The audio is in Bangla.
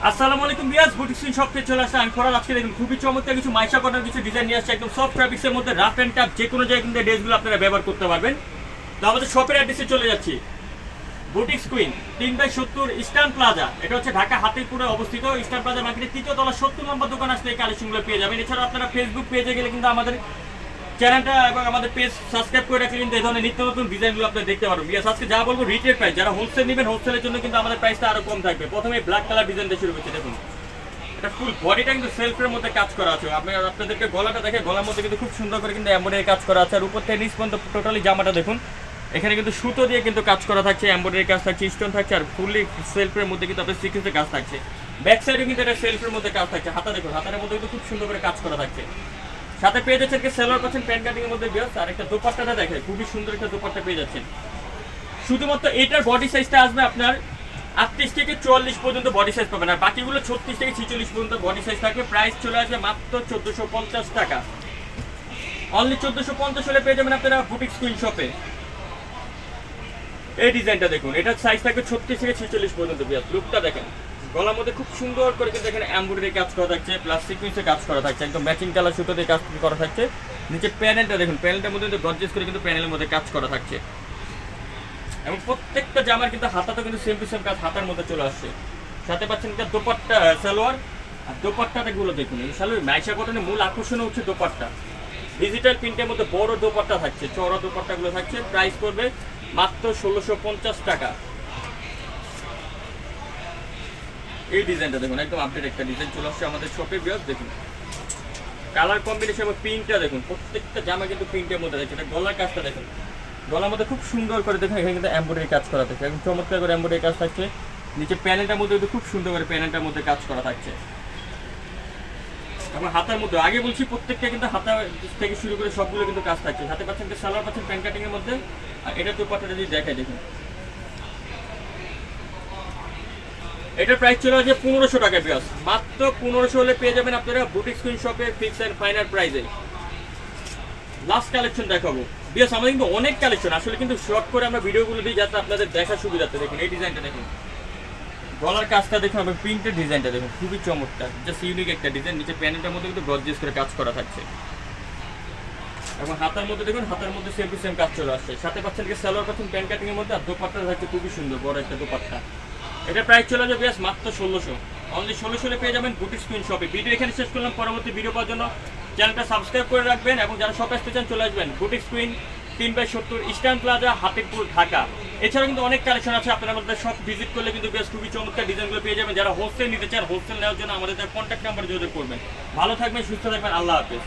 আসসালামু আলাইকুম বিয়াস, বুটিক সুইং শপ থেকে চলে আসছে। আমি ফরাদ। আজকে দেখুন খুবই চমৎকার কিছু মাইশা কটনের কিছু ডিজাইন নিয়ে আসছে, একদম সফট ফ্যাব্রিক্সের মধ্যে রাফ অ্যান্ড টাফ যে কোনো জায়গায় কিন্তু ড্রেসগুলো আপনারা ব্যবহার করতে পারবেন। তো আমাদের শপের অ্যাড্রেসে চলে যাচ্ছি। বুটিক কুইন 3/70 ইস্টার্ন প্লাজা, এটা হচ্ছে ঢাকা হাতিরপুরে অবস্থিত। ইস্টার্ন প্লাজা মার্কেটের 3য় তলা 70 নম্বর দোকান আসলে এই কালেকশনগুলো পেয়ে যাবেন। এছাড়া আপনারা ফেসবুক পেজে গেলে কিন্তু আমাদের চ্যানেলটা এবং আমাদের পেজ সাবস্ক্রাইব করে রাখলে কিন্তু এই ধরনের নিত্য নতুন ডিজাইনগুলো আপনারা দেখতে পারবেন। বিয়াস আজকে যা বলবো রিটেল প্রাইস, যারা হোলসেল নেবেন হোলসেলের জন্য কিন্তু আমাদের প্রাইসটা আরো কম থাকবে। প্রথমে ব্ল্যাক কালার ডিজাইনটা শুরু করছি। দেখুন এটা ফুল বডিটা কিন্তু সেলফের মধ্যে কাজ করা আছে। আপনাদেরকে গলাটা দেখে, গলার মধ্যে কিন্তু খুব সুন্দর করে কিন্তু এমব্রয়ডারি কাজ করা আছে। আর উপর থেকে নিচ পর্যন্ত টোটালি জামাটা দেখুন, এখানে কিন্তু সুতো দিয়ে কিন্তু কাজ করা থাকছে, এমব্রয়ডারি কাজ থাকছে, স্টোন থাকছে, আর ফুললি সেলফের মধ্যে কিন্তু আপনার সিকোয়েন্সের কাজ থাকছে। ব্যাক সাইডে কিন্তু এটা সেলফের মধ্যে কাজ থাকছে। হাতা দেখুন, হাতার মধ্যে কিন্তু খুব সুন্দর করে কাজ করা থাকছে। সাথে পেয়ে যাচ্ছেন কি সেলোয়ার পাচ্ছেন প্যান্ট কাটিং এর মধ্যে বিয়াস। আর একটা দোপাট্টাটা দেখে খুবই সুন্দর একটা দোপাট্টা পেয়ে যাচ্ছেন। শুধুমাত্র এটার বডি সাইজটা আসবে আপনার 38 থেকে 44 পর্যন্ত বডি সাইজ পাবেন, আর বাকিগুলো 36 থেকে 46 পর্যন্ত বডি সাইজ থাকবে। প্রাইস চলে আসবে মাত্র 1450 টাকা। অনলি 1450 হলে পেয়ে যাবেন আপনারা বুটিক কুইন শপে। এই ডিজাইনটা দেখুন, এটার সাইজ থাকবে 36 থেকে 46 পর্যন্ত। বিয়াস লুকটা দেখেন, গলার মধ্যে খুব সুন্দর করে কিন্তু এখানে এমব্রয়ডারি কাজ করা থাকছে, প্লাস সিকোয়েন্সে কাজ করা থাকছে, একদম ম্যাচিং কালার সুতো দিয়ে কাজ করা থাকছে। নিচে প্যানেলটা দেখুন, প্যানেলটার মধ্যে কিন্তু গর্জিয়াস করে কিন্তু প্যানেলের মধ্যে কাজ করা থাকছে। এবং প্রত্যেকটা জামার কিন্তু হাতাতেও কিন্তু সেম টু সেম কাজ হাতার মধ্যে চলে আসছে। সাথে পাচ্ছেন একটা দোপাট্টা সালোয়ার, আর দোপাট্টাটা গুলো দেখুন। এই সালোয়ার মাইশা কটনের মূল আকর্ষণ হচ্ছে দোপাট্টা। ডিজিটাল প্রিন্টের মধ্যে বড় দোপাট্টা থাকছে, চওড়া দোপাট্টাগুলো থাকছে। প্রাইস পড়বে মাত্র 1650 টাকা। এই ডিজাইনটা দেখুন, একদম আপডেট একটা ডিজাইন চলে আসছে আমাদের শপে। বিয়াস দেখুন কালার কম্বিনেশন এবং প্রিন্টটা দেখুন, প্রত্যেকটা জামা কিন্তু প্রিন্টের মধ্যে থাকছে। এটা গলার কাজটা দেখুন, গলার মধ্যে খুব সুন্দর করে দেখুন এখানে কিন্তু এমব্রয়ডারি কাজ করা থাকছে, একদম চমৎকার করে এমব্রয়ডারি কাজ থাকছে। নিচে প্যানেলটার মধ্যে কিন্তু খুব সুন্দর করে প্যানেলটার মধ্যে কাজ করা থাকছে। এবং হাতার মধ্যে আগে বলছি প্রত্যেকটা কিন্তু হাতা থেকে শুরু করে সবগুলো কিন্তু কাজ থাকছে। হাতে পাচ্ছেন যে সালোয়ার পাচ্ছেন প্যান্ট কাটিং এর মধ্যে। আর এটা দোপাট্টাটা যদি দেখাই দেখুন, এটার প্রাইস চলে আসছে 1500 টাকা। বিয়াস মাত্র 1500 হলে পেয়ে যাবেন আপনারা বুটিক কুইন শপে ফিক্স এন্ড ফাইনাল প্রাইসে। লাস্ট কালেকশন দেখাবো বিয়াস, আমাদের কিন্তু অনেক কালেকশন আসলে কিন্তু শর্ট করে আমরা ভিডিওগুলো দিই যাতে আপনাদের দেখার সুবিধাতে। দেখুন এই ডিজাইনটা দেখুন, গলার কাজটা দেখুন এবং প্রিন্টের ডিজাইনটা দেখুন, খুবই চমৎকার, জাস্ট ইউনিক একটা ডিজাইন। নিচে প্যানেলটার মধ্যে কিন্তু গর্জিয়াস করে কাজ করা থাকছে। এবং হাতার মধ্যে দেখুন, হাতার মধ্যে সেম টু সেম কাজ চলে আসছে। সাথে পাচ্ছেন কি সালোয়ার পাচ্ছেন প্যান্ট কাটিং এর মধ্যে, আর দোপাট্টা থাকছে খুবই সুন্দর বড় একটা দোপাট্টা। এটা প্রাইস চলে যাবে বিয়াস মাত্র 1600। অনলি 1600 পেয়ে যাবেন বুটিক কুইন শপে। ভিডিও এখানে শেষ করলাম। পরবর্তী ভিডিও পাওয়ার জন্য চ্যানেলটা সাবস্ক্রাইব করে রাখবেন, এবং যারা শপে আসতে চান চলে আসবেন boutique queen 3/70 eastern plaza Hatirpul Dhaka. এছাড়াও কিন্তু অনেক কালেকশন আছে, আপনারা আমাদের সব ভিজিট করলে কিন্তু বেশ খুবই চমৎকার ডিজাইনগুলো পেয়ে যাবেন। যারা হোলসেল নিতে চান, হোলসেল নেওয়ার জন্য আমাদের কন্ট্যাক্ট নাম্বারে যোগাযোগ করবেন। ভালো থাকবেন, সুস্থ থাকবেন, আল্লাহ হাফেজ।